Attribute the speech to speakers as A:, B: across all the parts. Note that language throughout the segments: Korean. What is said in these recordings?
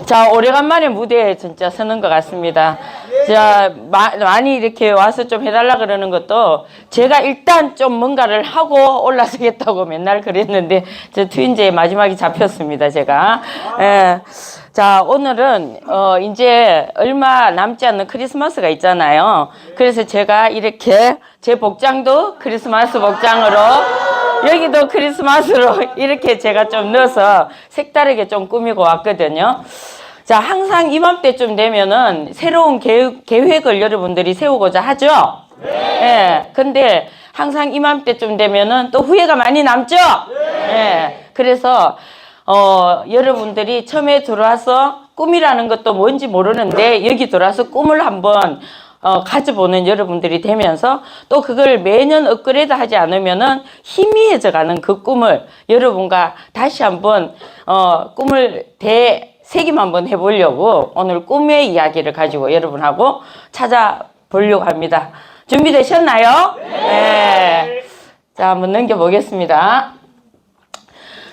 A: 자, 오래간만에 무대에 진짜 서는 것 같습니다. 자, 많이 이렇게 와서 좀 해달라 그러는 것도 제가 일단 좀 뭔가를 하고 올라서겠다고 맨날 그랬는데, 저 트윈제의 마지막이 잡혔습니다, 제가. 예. 자, 오늘은, 이제 얼마 남지 않는 크리스마스가 있잖아요. 그래서 제가 이렇게 제 복장도 크리스마스 복장으로, 여기도 크리스마스로 이렇게 제가 좀 넣어서 색다르게 좀 꾸미고 왔거든요. 자, 항상 이맘때쯤 되면은 새로운 계획을 여러분들이 세우고자 하죠? 네. 예. 근데 항상 이맘때쯤 되면은 또 후회가 많이 남죠? 네. 예. 그래서, 여러분들이 처음에 들어와서 꿈이라는 것도 뭔지 모르는데 여기 들어와서 꿈을 한번 가져보는 여러분들이 되면서 또 그걸 매년 업그레이드 하지 않으면은 희미해져 가는 그 꿈을 여러분과 다시 한번, 꿈을 되새김 한번 해보려고 오늘 꿈의 이야기를 가지고 여러분하고 찾아보려고 합니다. 준비되셨나요? 네. 자, 한번 넘겨보겠습니다.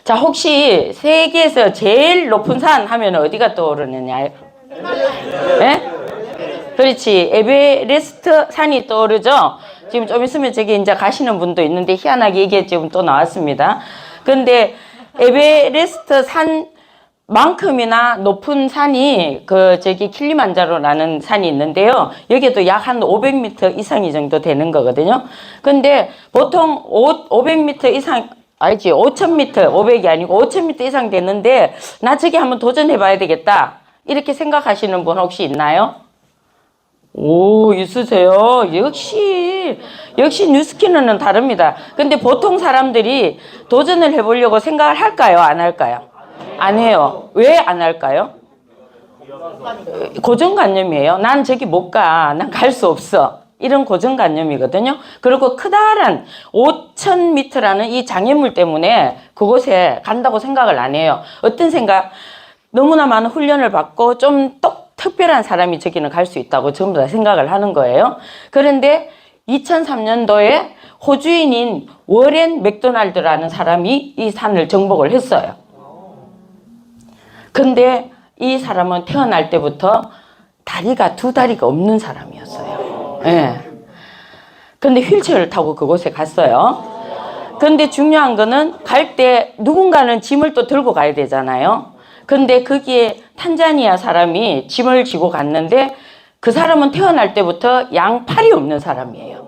A: 자, 혹시 세계에서 제일 높은 산 하면 어디가 떠오르느냐요? 네? 그렇지. 에베레스트 산이 떠오르죠? 지금 좀 있으면 저기 이제 가시는 분도 있는데 희한하게 이게 지금 또 나왔습니다. 근데 에베레스트 산만큼이나 높은 산이 저기 킬리만자로라는 산이 있는데요. 여기도 약 한 500m 이상이 정도 되는 거거든요. 근데 보통 500m 이상, 알지? 5000m, 500이 아니고 5000m 이상 되는데 나 저기 한번 도전해 봐야 되겠다. 이렇게 생각하시는 분 혹시 있나요? 오, 있으세요? 역시 뉴스키는 다릅니다. 근데 보통 사람들이 도전을 해보려고 생각을 할까요? 안 할까요? 안 해요. 왜 안 할까요? 고정관념이에요. 난 저기 못 가. 난 갈 수 없어. 이런 고정관념이거든요. 그리고 크다란 5000m라는 이 장애물 때문에 그곳에 간다고 생각을 안 해요. 어떤 생각? 너무나 많은 훈련을 받고 좀 특별한 사람이 저기는 갈 수 있다고 전부 다 생각을 하는 거예요. 그런데 2003년도에 호주인인 워렌 맥도날드라는 사람이 이 산을 정복을 했어요. 근데 이 사람은 태어날 때부터 두 다리가 없는 사람이었어요. 예. 근데 휠체어를 타고 그곳에 갔어요. 근데 중요한 거는 갈 때 누군가는 짐을 또 들고 가야 되잖아요. 근데 거기에 탄자니아 사람이 짐을 지고 갔는데 그 사람은 태어날 때부터 양팔이 없는 사람이에요.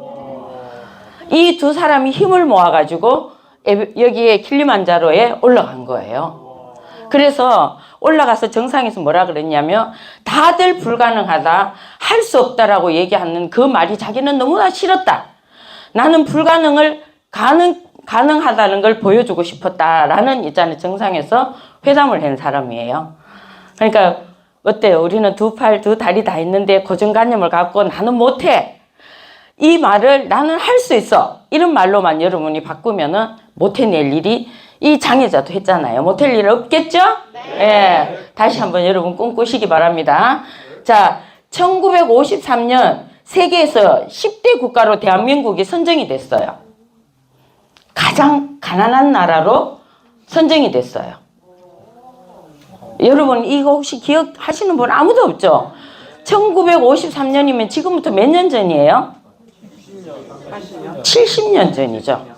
A: 이 두 사람이 힘을 모아가지고 여기에 킬리만자로에 올라간 거예요. 그래서 올라가서 정상에서 뭐라 그랬냐면 다들 불가능하다, 할 수 없다라고 얘기하는 그 말이 자기는 너무나 싫었다. 나는 불가능을 가능하다는 걸 보여주고 싶었다라는 있잖아요. 정상에서 회담을 한 사람이에요. 그러니까 어때요? 우리는 두 팔, 두 다리 다 있는데 고정관념을 갖고 나는 못해. 이 말을 나는 할 수 있어. 이런 말로만 여러분이 바꾸면은 못 해낼 일이 이 장애자도 했잖아요. 못할 일 없겠죠? 네. 예. 다시 한번 여러분 꿈꾸시기 바랍니다. 자, 1953년 세계에서 10대 국가로 대한민국이 선정이 됐어요. 가장 가난한 나라로 선정이 됐어요. 여러분 이거 혹시 기억하시는 분 아무도 없죠? 1953년이면 지금부터 몇 년 전이에요? 70년 전이죠.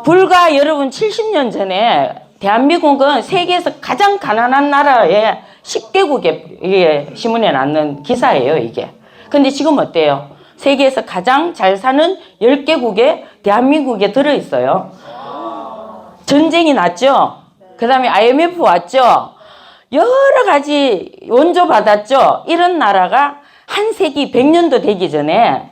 A: 불과 여러분 70년 전에 대한민국은 세계에서 가장 가난한 나라의 10개국에 이게 신문에 났는 기사예요, 이게. 근데 지금 어때요? 세계에서 가장 잘 사는 10개국에 대한민국에 들어있어요. 전쟁이 났죠? 그 다음에 IMF 왔죠? 여러 가지 원조 받았죠? 이런 나라가 한 세기 100년도 되기 전에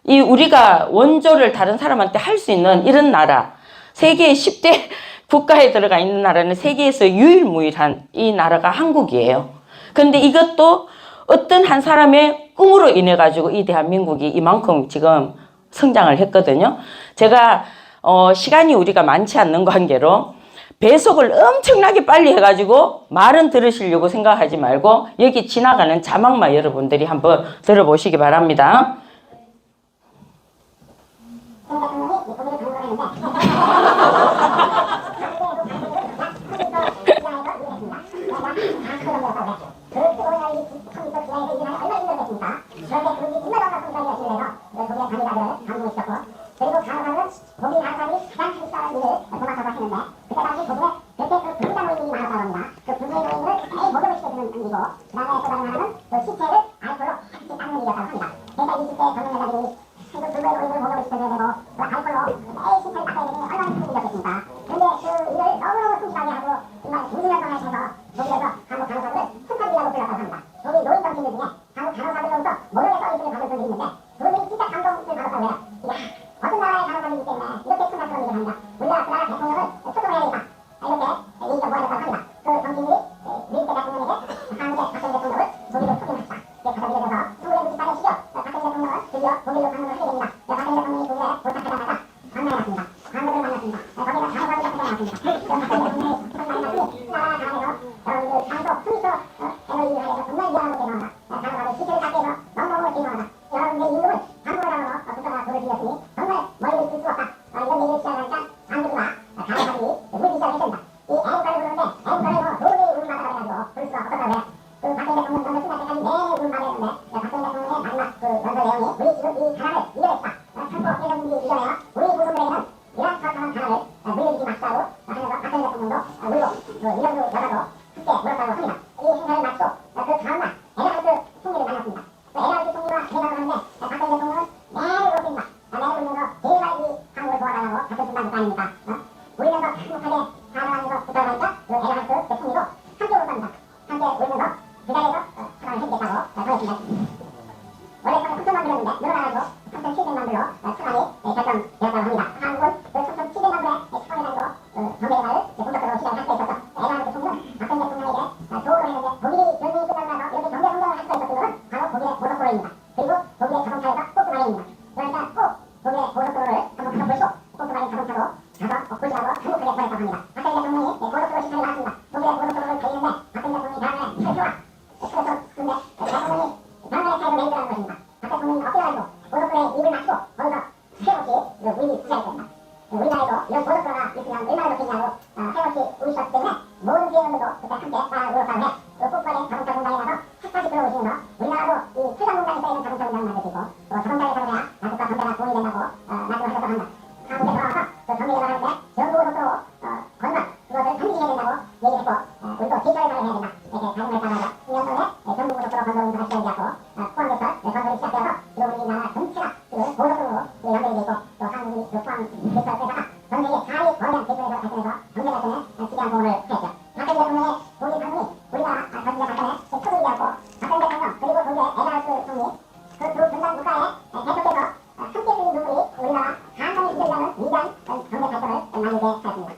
A: 우리가 원조를 다른 사람한테 할 수 있는 이런 나라, 세계의 10대 국가에 들어가 있는 나라는 세계에서 유일무이한 이 나라가 한국이에요. 근데 이것도 어떤 한 사람의 꿈으로 인해 가지고 이 대한민국이 이만큼 지금 성장을 했거든요. 제가 시간이 우리가 많지 않는 관계로 배속을 엄청나게 빨리 해가지고 말은 들으시려고 생각하지 말고 여기 지나가는 자막만 여러분들이 한번 들어보시기 바랍니다.
B: 정도였다고 그래. 그 뜨거운 이 컴퓨터 기간에서 이 나라에 얼마나 힘들었겠습니까? 그런데 그분이 정말 엄청나게 하시면서 독일의 간호사들을 강공시켰고 그리고 간호사는 독일 간호사들이 가장 한국사 일을 도맡아서 했는데 그때 당시 독일에 그때 그 분리자 모임이 많았다고 합니다. 그 분리자 모임을 매일 목욕을 시켜주는 일이고 그 다음에 또 다른 하나는 그 시체를 알코올로 같이 닦는 일이었다고 합니다. 그러니까 20대 젊은 여자들이 한국 불구의 모임을 목욕을 시켜줘야 되고 그 알코올로 매일 시체를 닦아야 되는 게 얼마나 큰 일이었겠습니까? 그런데 그 일을 너무너무 성실하게 하고 정말 무슨 활동을 해서 독일에서 한국 간호사들을 흠탑이라고 불렀다고 합니다. 독일 노인 정신들 중에 한국 간호사들로부터 모욕의 서비스를 받을 분들이 있는데 그분들이 진짜 감동을 받았다고 해요. 어떤 나라의 간호사들이기 때문에 이렇게 큰 활동을 일을 합니다. 우리가 그 나라 대통령을 소통해야 되겠다. 이렇게 얘기가 모아졌다고 합니다. 그 정신들이 미국 대통령에게 한국의 박정희 대통령을 독일로 초빙합시다. 이렇게 받아들여져서 1998년 10월 박정희 대통령은 드디어 독일로 방문을 하게 됩니다. 박정희 대통령이 독일에 도착하자마자 방문해놨습니다. 관객을 만났습니다. 거기가 간호사들 같은 데 나왔습니다. 박정희 대통령이 만났으니 나라 간에서 여러분들 장소, 순서, 에너지를 하여서 정말 미안하고 죄송하다. 간호사들 시체를 닦게 해서 너무너무 죄송하다. 여러분들 임금을 방문하라고 국가가 돈을 들였으니 정말 머리를 쓸 수 없다. 이런 얘기를 시작하니까 장교가 간호사들이 물리시작을 했습니다. 이 애국가를 부르는데 애국가를 뭐 도저히 울음마다 그래가지고 부를 수가 없었다고 해요. 그 박정희 대통령 면접 끝날 때까지 매일 울음마다 했는데 박정희 대통령의 마지막 그 면접 내용이 우리 지금 이 가난을 이겨냈다. 참고 해서 분들이 이겨내야 우리 후손들에게는 이런 사악한 가난을 물려주지 마시라고 하면서 박정희 대통령도 물고 그 이정도 여자도 함께 물었다고 합니다. 이 행사를 마치고 그 다음날 에르하르트 총리를 만났습니다. 에르하르트 총리와 회담을 하는데 박정희 대통령은 매일 울었습니다. 매일 울면서 제발 이 한국을 도와달라고 같은 순간 거 아닙니까? 울면서 행복하게 살아가면서 부탁하니까 그 에르하르트 총리도 함께 울었답니다. 함께 울면서 그 자리에서 사과를 해주겠다고 하였습니다. 원래 처음에 3천만 불이었는데 늘어나가지고 3,700만 불로 천안이 결정되었다고 합니다. 한국은 그 3,700만 불의 천안이라는 정대회사를 본격적으로 시작을 할 수 있었죠. 에르하르트 총리는 박정희 대통령에게 조언을 했는데 독일이 전쟁이 끝나고 나서 이렇게 정대 운동을 할 수가 있었던 것은 바로 독일의 고속도로입니다. 그리고 독일의 자동차에서 포스마린입니다. 그러니까 꼭 독일의 고속도로를 한번 가보시고 포스마린 자동차로 가서 보시라고 행복하게 보냈다고 합니다. 박정희 대통령이 고속도로 시찰을 나왔습니다. 독일의 고속도로를 달리는데 박정희 대통령이 다음에 차를 세워라. 그래서 근데 대통령이 다음에 차를 매기라는 것입니다. 박 대통령이 엎드려가지고 고속도로에 입을 맞추고 거기서 쉼없이 우리 시작했습니다. 우리나라에도 이런 고속도로가 있으면 얼마나 좋겠냐고 쉼없이 우시셨기 때문에 모든 기회원들도 그때 함께 따라오셨다고 해. 그 폭발된 자동차 공장에 가서 핫하게 들어오시면서 우리나라도 이 출장 공장에 써있는 자동차 공장을 만들 수 있고 또 자동차를 사용해야 난국과 경제가 도움이 된다고 말씀하셨다고 합니다. 한국에 돌아와서 그 경제를 하는데 전고속도로 건설 그것을 반드시 해야 된다고 얘기했고 우리도 디지털을 해야 된다. 이렇게 다짐을 했다고 하죠. 2년 후에 전국고속도로 건설 운동을 시작되었고 포항에서 건설이 시작되어서 지금 우리나라 전체가 지금 고속도로로 연결이 되어 있고 또 한국이 그 포항 기차에다가 전 세계 4위 거대한 기차에서 발전해서 경제 발전에 기대한 공을 했죠. 박정희 대통령의 독일 방문이 우리나라 전체 발전에 초석이 되었고 박정희 대통령 그리고 독일의 에르하르트 총리 그 두 분단 국가의 대표께서 함께 흘린 눈물이 우리나라 한반을 이끌려는 위대한 경제 발전을 만들게 하였습니다.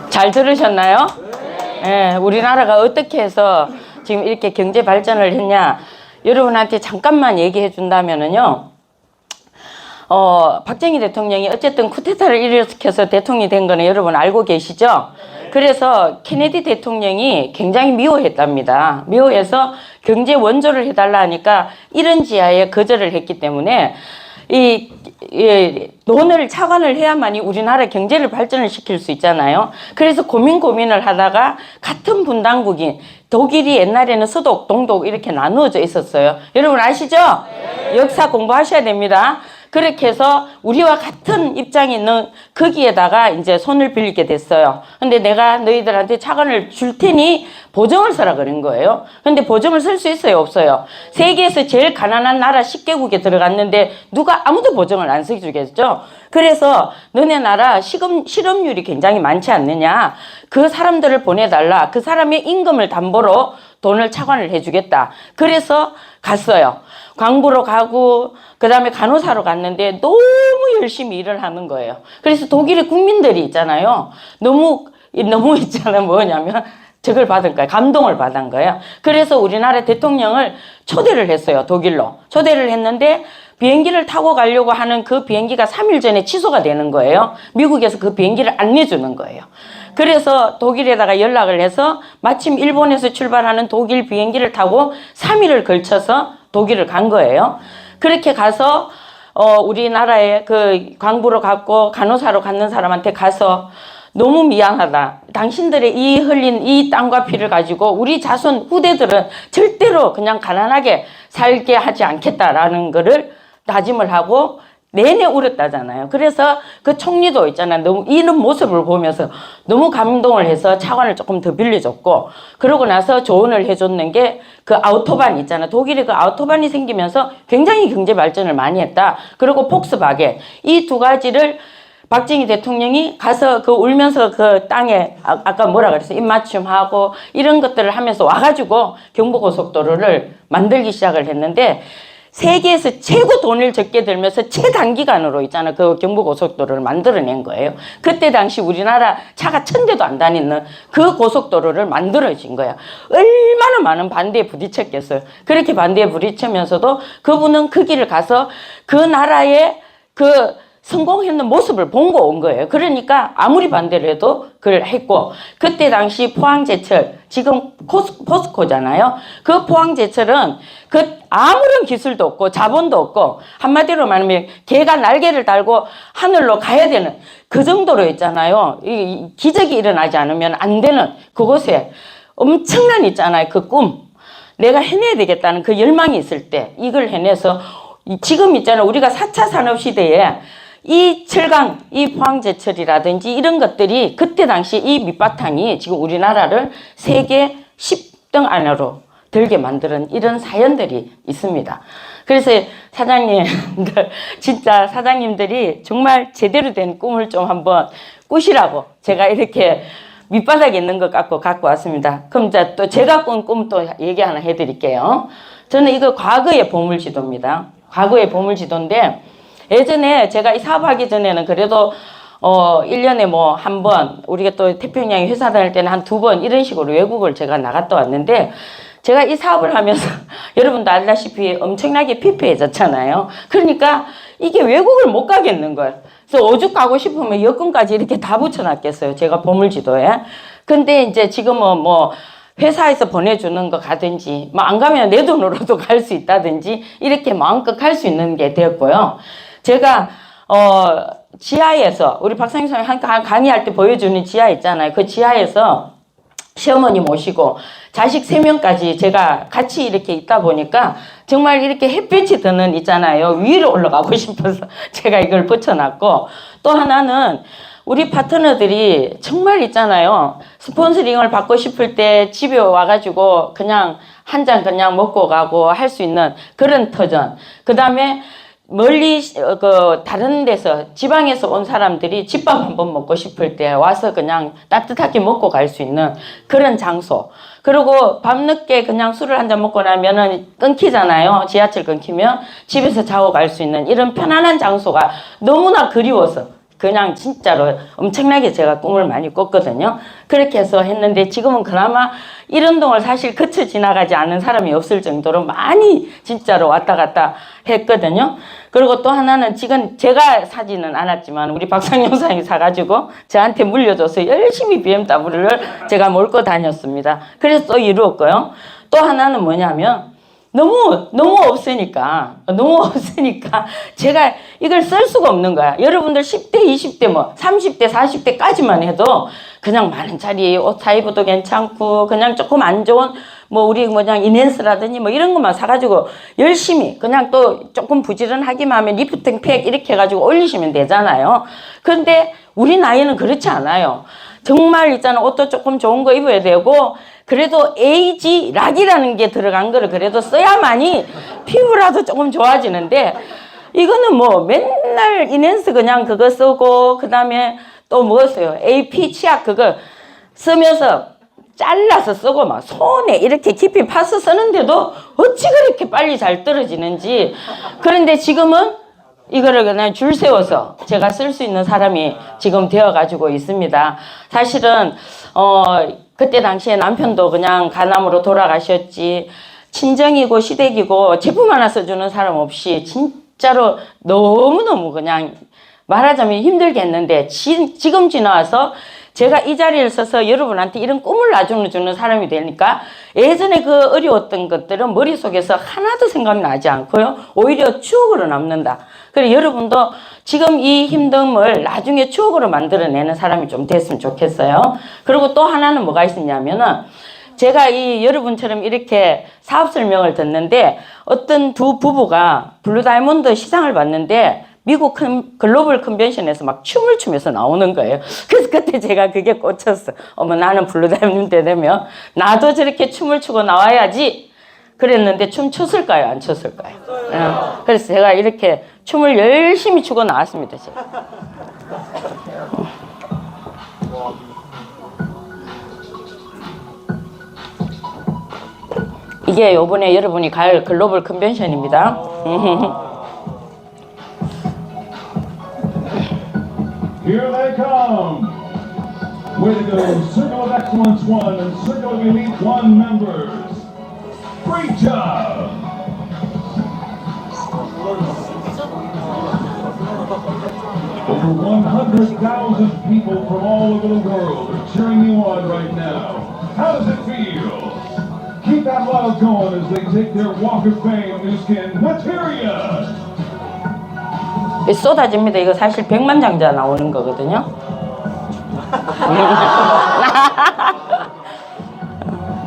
A: 잘 들으셨나요? 네. 우리나라가 어떻게 해서 지금 이렇게 경제 발전을 했냐 여러분한테 잠깐만 얘기해 준다면은요. 박정희 대통령이 어쨌든 쿠데타를 일으켜서 대통령이 된 거는 여러분 알고 계시죠? 그래서 케네디 대통령이 굉장히 미워했답니다. 미워해서 경제 원조를 해달라 하니까 이런 지하에 거절을 했기 때문에 돈을 차관을 해야만이 우리나라 경제를 발전을 시킬 수 있잖아요. 그래서 고민을 하다가 같은 분당국인 독일이 옛날에는 서독, 동독 이렇게 나누어져 있었어요. 여러분 아시죠? 네. 역사 공부하셔야 됩니다. 그렇게 해서 우리와 같은 입장에 있는 거기에다가 이제 손을 빌리게 됐어요. 근데 내가 너희들한테 차관을 줄 테니 보증을 서라 그런 거예요. 근데 보증을 쓸 수 있어요? 없어요? 세계에서 제일 가난한 나라 10개국에 들어갔는데 누가 아무도 보증을 안 써주겠죠? 그래서 너네 나라 실업률이 굉장히 많지 않느냐? 그 사람들을 보내달라. 그 사람의 임금을 담보로 돈을 차관을 해주겠다. 그래서 갔어요. 광부로 가고 그 다음에 간호사로 갔는데 너무 열심히 일을 하는 거예요. 그래서 독일의 국민들이 있잖아요. 너무 있잖아요. 뭐냐면 저걸 받은 거예요. 감동을 받은 거예요. 그래서 우리나라 대통령을 초대를 했어요. 독일로. 초대를 했는데 비행기를 타고 가려고 하는 그 비행기가 3일 전에 취소가 되는 거예요. 미국에서 그 비행기를 안 내주는 거예요. 그래서 독일에다가 연락을 해서 마침 일본에서 출발하는 독일 비행기를 타고 3일을 걸쳐서 독일을 간 거예요. 그렇게 가서 우리나라에 그 광부로 갔고 간호사로 갔는 사람한테 가서 너무 미안하다. 당신들의 이 흘린 이 땀과 피를 가지고 우리 자손 후대들은 절대로 그냥 가난하게 살게 하지 않겠다라는 거를 다짐을 하고 내내 울었다잖아요. 그래서 그 총리도 있잖아요. 너무 이런 모습을 보면서 너무 감동을 해서 차관을 조금 더 빌려줬고, 그러고 나서 조언을 해줬는 게 그 아우토반 있잖아요. 독일에 그 아우토반이 생기면서 굉장히 경제 발전을 많이 했다. 그리고 폭스바겐, 이 두 가지를 박정희 대통령이 가서 그 울면서 그 땅에 아까 뭐라 그랬어요? 입맞춤하고 이런 것들을 하면서 와가지고 경부고속도로를 만들기 시작을 했는데, 세계에서 최고 돈을 적게 들면서 최단기간으로 있잖아. 그 경부고속도로를 만들어낸 거예요. 그때 당시 우리나라 차가 1000대도 안 다니는 그 고속도로를 만들어진 거야. 얼마나 많은 반대에 부딪혔겠어요. 그렇게 반대에 부딪히면서도 그분은 그 길을 가서 그 나라의 그 성공했는 모습을 본거 온 거예요. 그러니까 아무리 반대를 해도 그걸 했고, 그때 당시 포항제철, 지금 포스코잖아요. 그 포항제철은 그 아무런 기술도 없고 자본도 없고, 한마디로 말하면 개가 날개를 달고 하늘로 가야 되는 그 정도로 있잖아요. 이 기적이 일어나지 않으면 안 되는 그곳에 엄청난 있잖아요. 그 꿈. 내가 해내야 되겠다는 그 열망이 있을 때 이걸 해내서 지금 있잖아요. 우리가 4차 산업시대에 이 철강, 이 포항제철이라든지 이런 것들이 그때 당시 이 밑바탕이 지금 우리나라를 세계 10등 안으로 들게 만드는 이런 사연들이 있습니다. 그래서 사장님들, 진짜 사장님들이 정말 제대로 된 꿈을 좀 한번 꾸시라고 제가 이렇게 밑바닥에 있는 것 갖고 왔습니다. 그럼 이제 또 제가 꾼 꿈 또 얘기 하나 해드릴게요. 저는 이거 과거의 보물지도입니다. 과거의 보물지도인데, 예전에 제가 이 사업하기 전에는 그래도 1년에 뭐 한 번, 우리가 또 태평양에 회사 다닐 때는 한 2번 이런 식으로 외국을 제가 나갔다 왔는데, 제가 이 사업을 하면서 여러분도 알다시피 엄청나게 피폐해졌잖아요. 그러니까 이게 외국을 못 가겠는 거예요. 그래서 오죽 가고 싶으면 여권까지 이렇게 다 붙여놨겠어요. 제가 보물지도에. 근데 이제 지금은 뭐 회사에서 보내주는 거 가든지, 뭐 안 가면 내 돈으로도 갈 수 있다든지 이렇게 마음껏 갈 수 있는 게 되었고요. 제가 지하에서 우리 박상희 선생님 강의할 때 보여주는 지하 있잖아요. 그 지하에서 시어머니 모시고 자식 3명까지 제가 같이 이렇게 있다 보니까 정말 이렇게 햇볕이 드는 있잖아요. 위로 올라가고 싶어서 제가 이걸 붙여놨고, 또 하나는 우리 파트너들이 정말 있잖아요. 스폰서링을 받고 싶을 때 집에 와가지고 그냥 한 잔 그냥 먹고 가고 할 수 있는 그런 터전. 그 다음에 멀리 다른 데서 지방에서 온 사람들이 집밥 한번 먹고 싶을 때 와서 그냥 따뜻하게 먹고 갈 수 있는 그런 장소. 그리고 밤늦게 그냥 술을 한 잔 먹고 나면은 끊기잖아요. 지하철 끊기면 집에서 자고 갈 수 있는 이런 편안한 장소가 너무나 그리워서 그냥 진짜로 엄청나게 제가 꿈을 많이 꿨거든요. 그렇게 해서 했는데, 지금은 그나마 이런 동을 사실 거쳐 지나가지 않는 사람이 없을 정도로 많이 진짜로 왔다 갔다 했거든요. 그리고 또 하나는 지금 제가 사지는 않았지만 우리 박상영 사장이 사가지고 저한테 물려줘서 열심히 BMW를 제가 몰고 다녔습니다. 그래서 또 이루었고요. 또 하나는 뭐냐면, 너무 없으니까 제가 이걸 쓸 수가 없는 거야. 여러분들 10대, 20대, 뭐 30대, 40대까지만 해도 그냥 만 원짜리 옷 사 입어도 괜찮고, 그냥 조금 안 좋은 뭐 우리 그냥 이넨스라든지 뭐 이런 것만 사가지고 열심히 그냥 또 조금 부지런하기만 하면 리프팅 팩 이렇게 해가지고 올리시면 되잖아요. 그런데 우리 나이는 그렇지 않아요. 정말 있잖아, 옷도 조금 좋은 거 입어야 되고, 그래도 에이지 락이라는 게 들어간 거를 그래도 써야만이 피부라도 조금 좋아지는데, 이거는 뭐 맨날 이넨스 그냥 그거 쓰고, 그 다음에 또 뭐 써요? AP 치약 그거 쓰면서 잘라서 쓰고 막 손에 이렇게 깊이 파서 쓰는데도 어찌 그렇게 빨리 잘 떨어지는지. 그런데 지금은 이거를 그냥 줄 세워서 제가 쓸 수 있는 사람이 지금 되어가지고 있습니다. 사실은 그때 당시에 남편도 그냥 간암으로 돌아가셨지, 친정이고 시댁이고 제품 하나 써주는 사람 없이 진짜로 너무너무 그냥 말하자면 힘들게 했는데, 지금 지나와서 제가 이 자리를 써서 여러분한테 이런 꿈을 놔주는 사람이 되니까 예전에 그 어려웠던 것들은 머릿속에서 하나도 생각나지 않고요. 오히려 추억으로 남는다. 그래서 여러분도 지금 이 힘듦을 나중에 추억으로 만들어내는 사람이 좀 됐으면 좋겠어요. 그리고 또 하나는 뭐가 있었냐면은 제가 이 여러분처럼 이렇게 사업 설명을 듣는데 어떤 두 부부가 블루 다이몬드 시상을 봤는데 미국 글로벌 컨벤션에서 막 춤을 추면서 나오는 거예요. 그래서 그때 제가 그게 꽂혔어. 어머, 나는 블루 다이몬드 되면 나도 저렇게 춤을 추고 나와야지 그랬는데 춤 췄을까요? 안 췄을까요? 그래서 제가 이렇게 춤을 열심히 추고 나왔습니다. 제가. 이게 요번에 여러분이 갈 글로벌 컨벤션입니다.
C: Here they come. Way to go, Circle of Excellence 1 and Circle of Elite 1 members. Great job. Over 100,000 people from all over the world are cheering you on right now. How does it feel? Keep that love going as they take their Walk of Fame new skin, Materia.
A: 쏟아집니다. 이거 사실 백만장자 나오는 거거든요.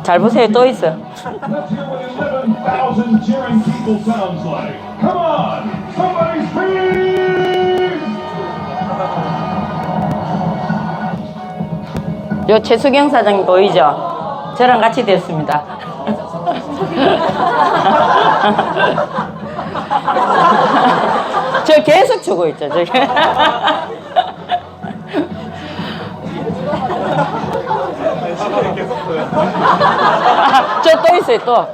A: 잘 보세요. 또 있어.
C: Let's hear what 11,000 cheering people sounds like. Come on, somebody scream!
A: 요 최수경 사장님 보이죠? 저랑 같이 됐습니다. 저 계속 주고 있죠. 저기. 저 또 있어요. 또.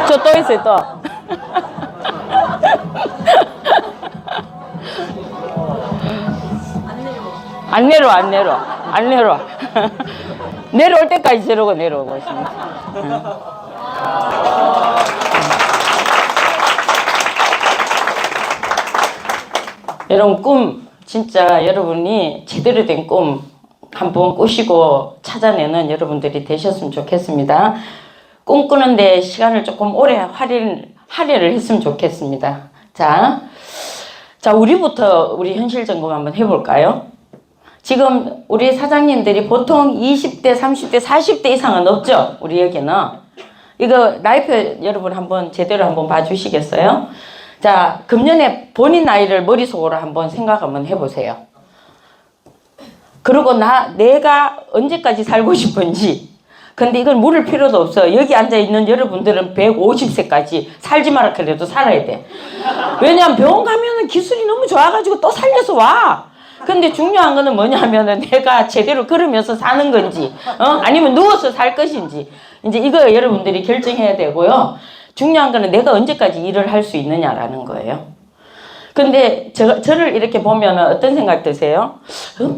A: 저 또 있어요. 또. 안 내려와. 내려올 때까지 저러고 내려오고 있습니다. 여러분, 꿈, 진짜 여러분이 제대로 된 꿈 한번 꾸시고 찾아내는 여러분들이 되셨으면 좋겠습니다. 꿈꾸는데 시간을 조금 오래 할애를 했으면 좋겠습니다. 자, 우리부터 우리 현실 점검 한번 해볼까요? 지금 우리 사장님들이 보통 20대, 30대, 40대 이상은 없죠? 우리 여기는. 이거 나이표 여러분 한번 제대로 한번 봐주시겠어요? 자, 금년에 본인 나이를 머릿속으로 한번 생각 한번 해보세요. 그리고 내가 언제까지 살고 싶은지. 근데 이걸 물을 필요도 없어. 여기 앉아있는 여러분들은 150세까지 살지 마라 그래도 살아야 돼. 왜냐면 병원 가면은 기술이 너무 좋아가지고 또 살려서 와. 근데 중요한 거는 뭐냐면은 내가 제대로 걸으면서 사는 건지, 아니면 누워서 살 것인지. 이제 이거 여러분들이 결정해야 되고요. 중요한 거는 내가 언제까지 일을 할 수 있느냐라는 거예요. 근데 저를 이렇게 보면은 어떤 생각 드세요?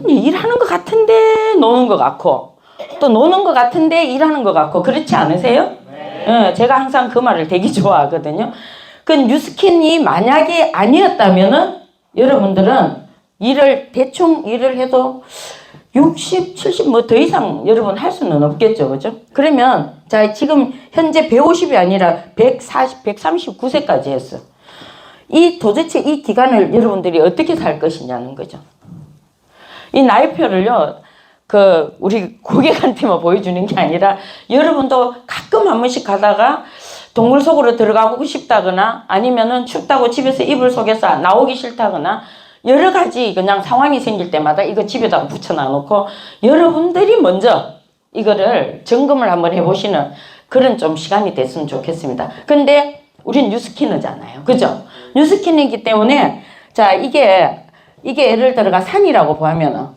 A: 일하는 것 같은데 노는 것 같고, 또 노는 것 같은데 일하는 것 같고, 그렇지 않으세요? 네. 제가 항상 그 말을 되게 좋아하거든요. 그 뉴스킨이 만약에 아니었다면은 여러분들은 대충 일을 해도 60, 70 뭐 더 이상 여러분 할 수는 없겠죠. 그죠? 그러면 자, 지금 현재 150이 아니라 140, 139세까지 했어. 도대체 이 기간을 여러분들이 어떻게 살 것이냐는 거죠. 이 나이표를요, 우리 고객한테만 보여주는 게 아니라 여러분도 가끔 한 번씩 가다가 동물 속으로 들어가고 싶다거나 아니면은 춥다고 집에서 이불 속에서 나오기 싫다거나 여러 가지 그냥 상황이 생길 때마다 이거 집에다가 붙여놔 놓고 여러분들이 먼저 이거를 점검을 한번 해보시는 그런 좀 시간이 됐으면 좋겠습니다. 근데 우린 뉴스키너잖아요. 그죠? 뉴스키너이기 때문에 자, 이게 예를 들어가 산이라고 보면은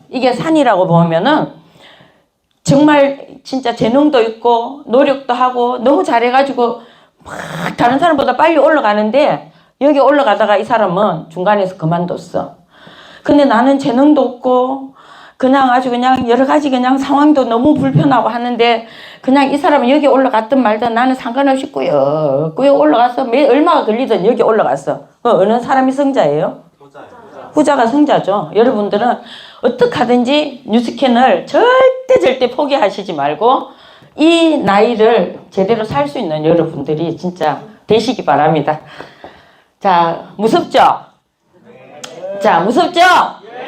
A: 정말 진짜 재능도 있고 노력도 하고 너무 잘해가지고 막 다른 사람보다 빨리 올라가는데 여기 올라가다가 이 사람은 중간에서 그만뒀어. 근데 나는 재능도 없고 그냥 아주 그냥 여러 가지 그냥 상황도 너무 불편하고 하는데 그냥 이 사람은 여기 올라갔든 말든 나는 상관없이 꾸역꾸역 올라가서 얼마가 걸리든 여기 올라갔어. 어느 사람이 성자예요? 후자가 성자죠. 여러분들은 어떻게 하든지 뉴스캔을 절대 포기하시지 말고 이 나이를 제대로 살 수 있는 여러분들이 진짜 되시기 바랍니다. 자, 무섭죠? 자, 무섭죠?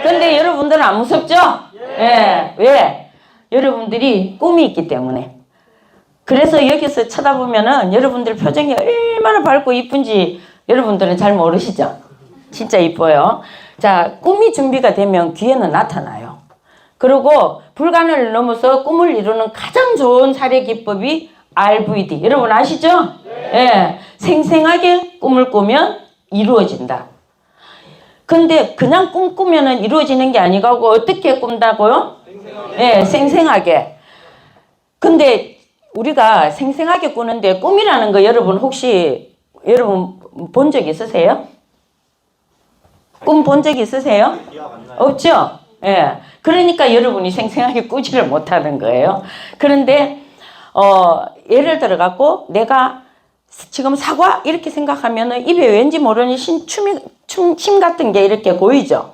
A: 근데 여러분들은 안 무섭죠? 예. 왜? 여러분들이 꿈이 있기 때문에. 그래서 여기서 쳐다보면은 여러분들 표정이 얼마나 밝고 이쁜지 여러분들은 잘 모르시죠? 진짜 이뻐요. 자, 꿈이 준비가 되면 귀에는 나타나요. 그리고 불가능을 넘어서 꿈을 이루는 가장 좋은 사례 기법이 RVD. 여러분 아시죠? 예. 생생하게 꿈을 꾸면 이루어진다. 근데 그냥 꿈꾸면은 이루어지는 게 아니고 어떻게 꾼다고요? 예, 생생하게. 근데 우리가 생생하게 꾸는데 꿈이라는 거 여러분 혹시 여러분 본 적 있으세요? 꿈 본 적 있으세요? 없죠? 예. 그러니까 여러분이 생생하게 꾸지를 못하는 거예요. 그런데 예를 들어 갖고 내가 지금 사과 이렇게 생각하면은 입에 왠지 모르는 침 같은 게 이렇게 고이죠.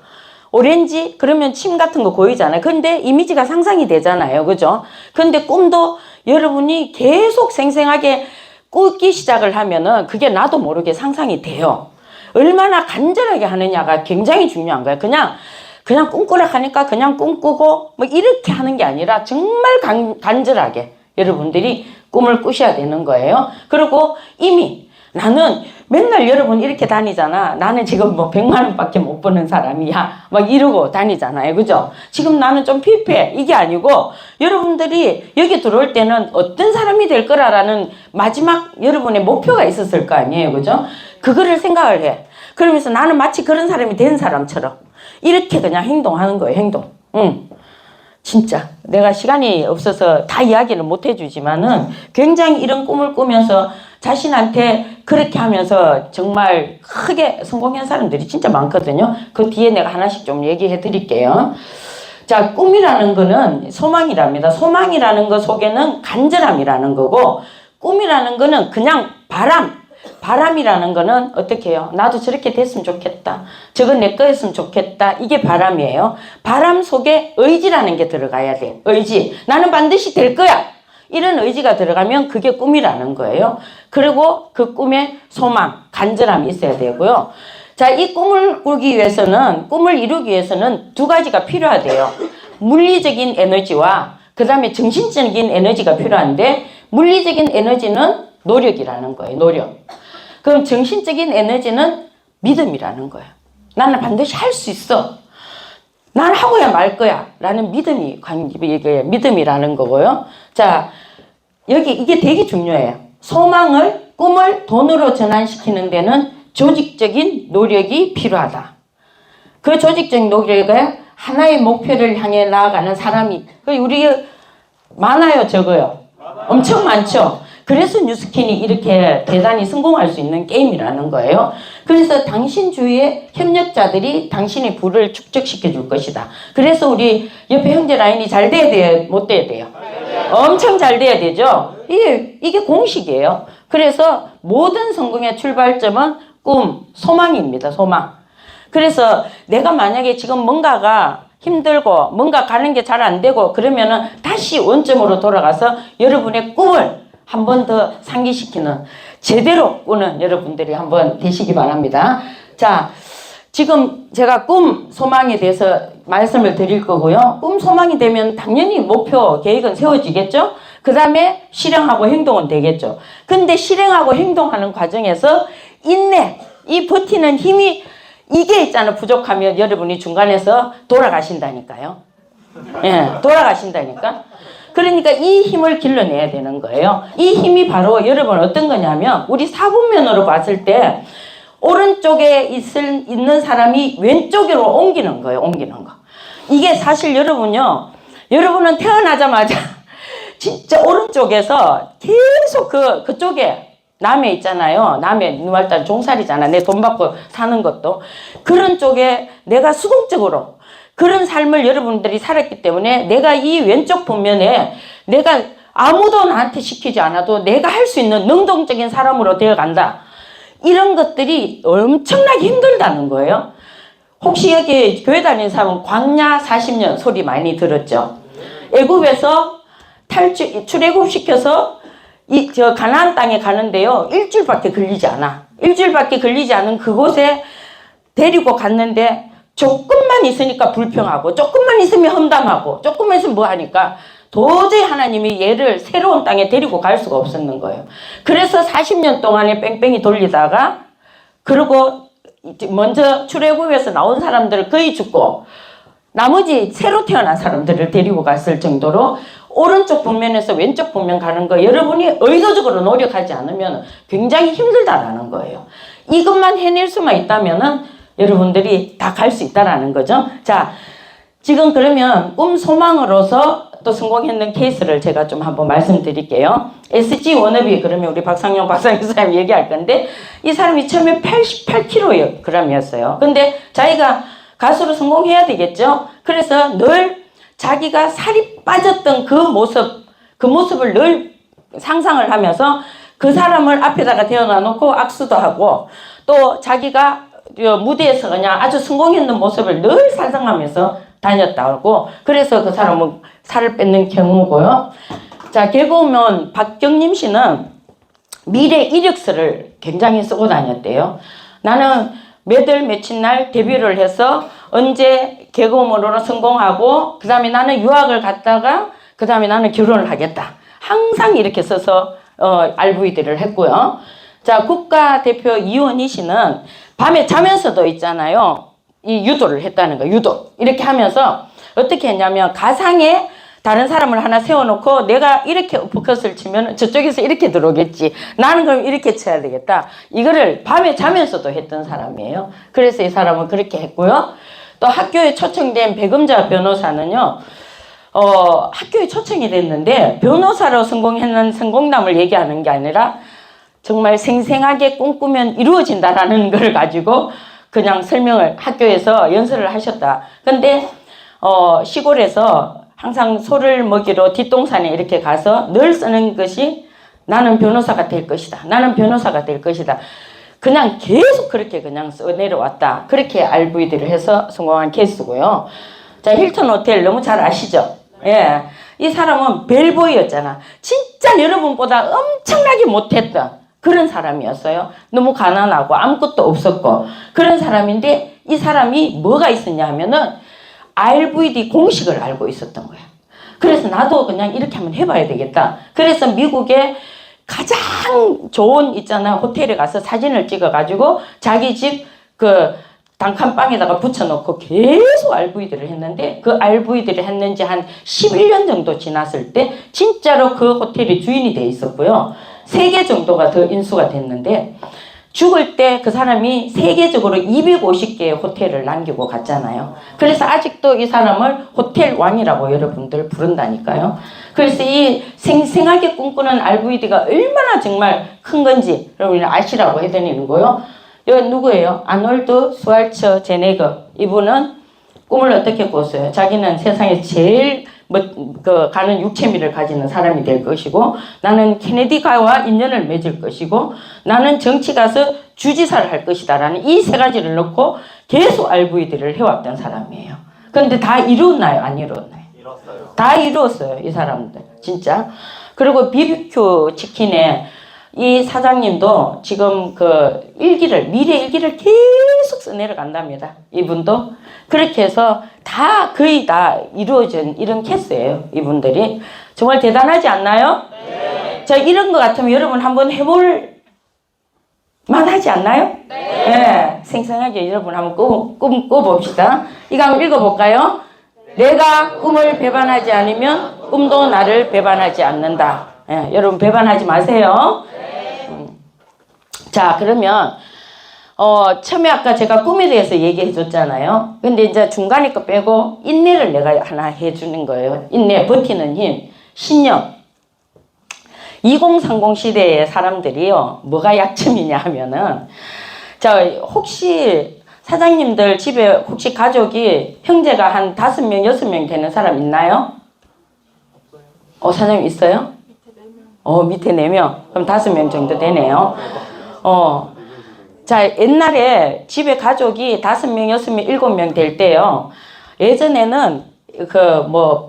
A: 오렌지 그러면 침 같은 거 고이잖아요. 근데 이미지가 상상이 되잖아요. 그죠? 근데 꿈도 여러분이 계속 생생하게 꾸기 시작을 하면은 그게 나도 모르게 상상이 돼요. 얼마나 간절하게 하느냐가 굉장히 중요한 거예요. 그냥 꿈꾸라 하니까 그냥 꿈꾸고 뭐 이렇게 하는 게 아니라 정말 간절하게 여러분들이 꿈을 꾸셔야 되는 거예요. 그리고 이미 나는 맨날 여러분 이렇게 다니잖아. 나는 지금 뭐 100만 원밖에 못 버는 사람이야. 막 이러고 다니잖아요. 그죠? 지금 나는 좀 피폐해. 이게 아니고 여러분들이 여기 들어올 때는 어떤 사람이 될 거라는 마지막 여러분의 목표가 있었을 거 아니에요. 그죠? 그거를 생각을 해. 그러면서 나는 마치 그런 사람이 된 사람처럼 이렇게 그냥 행동하는 거예요. 행동. 진짜 내가 시간이 없어서 다 이야기를 못 해주지만은 굉장히 이런 꿈을 꾸면서 자신한테 그렇게 하면서 정말 크게 성공한 사람들이 진짜 많거든요. 그 뒤에 내가 하나씩 좀 얘기해 드릴게요. 자, 꿈이라는 거는 소망이랍니다. 소망이라는 거 속에는 간절함이라는 거고, 꿈이라는 거는 그냥 바람이라는 거는 어떻게 해요? 나도 저렇게 됐으면 좋겠다. 저건 내 거였으면 좋겠다. 이게 바람이에요. 바람 속에 의지라는 게 들어가야 돼. 의지. 나는 반드시 될 거야. 이런 의지가 들어가면 그게 꿈이라는 거예요. 그리고 그 꿈에 소망, 간절함이 있어야 되고요. 자, 이 꿈을 꾸기 위해서는, 꿈을 이루기 위해서는 두 가지가 필요하대요. 물리적인 에너지와 그 다음에 정신적인 에너지가 필요한데, 물리적인 에너지는 노력이라는 거예요. 노력. 그럼 정신적인 에너지는 믿음이라는 거예요. 나는 반드시 할 수 있어. 난 하고야 말 거야. 라는 믿음이 이게 믿음이라는 거고요. 자, 이게 되게 중요해요. 꿈을 돈으로 전환시키는 데는 조직적인 노력이 필요하다. 그 조직적인 노력을 하나의 목표를 향해 나아가는 사람이, 우리 많아요, 적어요? 엄청 많죠? 그래서 뉴스킨이 이렇게 대단히 성공할 수 있는 게임이라는 거예요. 그래서 당신 주위에 협력자들이 당신의 부를 축적시켜 줄 것이다. 그래서 우리 옆에 형제 라인이 잘 돼야 돼요? 못 돼야 돼요? 엄청 잘 돼야 되죠? 이게 공식이에요. 그래서 모든 성공의 출발점은 꿈, 소망입니다. 소망. 그래서 내가 만약에 지금 뭔가가 힘들고 뭔가 가는 게 잘 안 되고 그러면은 다시 원점으로 돌아가서 여러분의 꿈을 한 번 더 상기시키는 제대로 꾸는 여러분들이 한번 되시기 바랍니다. 자, 지금 제가 꿈, 소망에 대해서 말씀을 드릴 거고요. 꿈, 소망이 되면 당연히 목표, 계획은 세워지겠죠? 그 다음에 실행하고 행동은 되겠죠. 근데 실행하고 행동하는 과정에서 인내, 이 버티는 힘이 이게 있잖아. 부족하면 여러분이 중간에서 돌아가신다니까요. 예, 돌아가신다니까. 그러니까 이 힘을 길러내야 되는 거예요. 이 힘이 바로 여러분 어떤 거냐면 우리 사분면으로 봤을 때 오른쪽에 있는 사람이 왼쪽으로 옮기는 거예요. 옮기는 거. 이게 사실 여러분은 태어나자마자 진짜 오른쪽에서 계속 그쪽에 남해 있잖아요. 남해 누말단 종살이잖아. 내 돈 받고 사는 것도. 그런 쪽에 내가 수동적으로 그런 삶을 여러분들이 살았기 때문에 내가 이 왼쪽 본면에 내가 아무도 나한테 시키지 않아도 내가 할 수 있는 능동적인 사람으로 되어간다. 이런 것들이 엄청나게 힘들다는 거예요. 혹시 여기 교회 다니는 사람은 광야 40년 소리 많이 들었죠? 애굽에서 출애굽시켜서 저 가나안 땅에 가는데요. 일주일밖에 걸리지 않아. 일주일밖에 걸리지 않은 그곳에 데리고 갔는데 조금만 있으니까 불평하고 조금만 있으면 험담하고 조금만 있으면 뭐 하니까 도저히 하나님이 얘를 새로운 땅에 데리고 갈 수가 없었는 거예요. 그래서 40년 동안에 뺑뺑이 돌리다가 그리고 먼저 출애굽에서 나온 사람들을 거의 죽고 나머지 새로 태어난 사람들을 데리고 갔을 정도로 오른쪽 본면에서 왼쪽 본면 가는 거 여러분이 의도적으로 노력하지 않으면 굉장히 힘들다라는 거예요. 이것만 해낼 수만 있다면은 여러분들이 다 갈 수 있다라는 거죠. 자, 지금 그러면 꿈 소망으로서 또 성공했는 케이스를 제가 좀 한번 말씀드릴게요. SG 워너비 그러면 우리 박상용 박사님 얘기할 건데 이 사람이 처음에 88kg였어요. 근데 자기가 가수로 성공해야 되겠죠. 그래서 늘 자기가 살이 빠졌던 그 모습을 늘 상상을 하면서 그 사람을 앞에다가 대어놔 놓고 악수도 하고 또 자기가 무대에서 그냥 아주 성공했는 모습을 늘 상상하면서 다녔다고. 그래서 그 사람은 살을 뺏는 경우고요. 자, 결국은 박경림 씨는 미래 이력서를 굉장히 쓰고 다녔대요. 나는 몇월 며칠 날 데뷔를 해서 언제 개그우먼으로 성공하고 그 다음에 나는 유학을 갔다가 그 다음에 나는 결혼을 하겠다. 항상 이렇게 써서 RV들을 했고요. 자, 국가대표 이원희 씨는 밤에 자면서도 있잖아요. 이 유도를 했다는 거예요. 유도. 이렇게 하면서 어떻게 했냐면 가상에 다른 사람을 하나 세워놓고 내가 이렇게 어퍼컷을 치면 저쪽에서 이렇게 들어오겠지. 나는 그럼 이렇게 쳐야 되겠다. 이거를 밤에 자면서도 했던 사람이에요. 그래서 이 사람은 그렇게 했고요. 또 학교에 초청된 백음자 변호사는요. 학교에 초청이 됐는데 변호사로 성공했는 성공담을 얘기하는 게 아니라 정말 생생하게 꿈꾸면 이루어진다라는 걸 가지고 그냥 설명을 학교에서 연설을 하셨다. 근데 시골에서 항상 소를 먹이러 뒷동산에 이렇게 가서 늘 쓰는 것이 나는 변호사가 될 것이다. 나는 변호사가 될 것이다. 그냥 계속 그렇게 그냥 써내려왔다. 그렇게 RV들을 해서 성공한 케이스고요. 자, 힐튼 호텔 너무 잘 아시죠? 예. 이 사람은 벨보이였잖아. 진짜 여러분보다 엄청나게 못했던 그런 사람이었어요. 너무 가난하고 아무것도 없었고 그런 사람인데 이 사람이 뭐가 있었냐 하면은 RVD 공식을 알고 있었던 거야. 그래서 나도 그냥 이렇게 한번 해봐야 되겠다. 그래서 미국에 가장 좋은 있잖아 호텔에 가서 사진을 찍어가지고 자기 집 그 단칸방에다가 붙여놓고 계속 RV들을 했는데 그 RV들을 했는지 한 11년 정도 지났을 때 진짜로 그 호텔이 주인이 돼 있었고요. 3개 정도가 더 인수가 됐는데 죽을 때 그 사람이 세계적으로 250개의 호텔을 남기고 갔잖아요. 그래서 아직도 이 사람을 호텔 왕이라고 여러분들 부른다니까요. 그래서 이 생생하게 꿈꾸는 RVD가 얼마나 정말 큰 건지 여러분이 아시라고 해드리는 거요. 여기 누구예요? 아놀드 스왈처 제네거. 이분은 꿈을 어떻게 꿨어요? 자기는 세상에 제일 가는 육체미를 가지는 사람이 될 것이고 나는 케네디가와 인연을 맺을 것이고 나는 정치 가서 주지사를 할 것이다 라는 이 3가지를 넣고 계속 RV들을 해왔던 사람이에요. 그런데 다 이루었나요? 안 이루었나요? 이뤘어요. 다 이루었어요. 이 사람들 진짜. 그리고 BBQ 치킨에 이 사장님도 지금 그 미래 일기를 계속 써내려간답니다. 이분도. 그렇게 해서 거의 다 이루어진 이런 케이스예요. 이분들이. 정말 대단하지 않나요? 네. 자, 이런 거 같으면 여러분 한번 해볼 만하지 않나요? 네. 네. 생생하게 여러분 한번 꿈 꿔봅시다. 이거 한번 읽어볼까요? 네. 내가 꿈을 배반하지 않으면 꿈도 나를 배반하지 않는다. 네. 여러분 배반하지 마세요. 자, 그러면 처음에 아까 제가 꿈에 대해서 얘기해 줬잖아요. 근데 이제 중간에 거 빼고 인내를 내가 하나 해주는 거예요. 인내, 버티는 힘, 신념. 2030 시대의 사람들이요, 뭐가 약점이냐 하면은, 자, 혹시 사장님들 집에 혹시 가족이 형제가 한 5명, 6명 되는 사람 있나요? 사장님 있어요? 밑에 4명. 그럼 5명 정도 되네요. 자, 옛날에 집에 가족이 5명, 6명, 7명 될 때요. 예전에는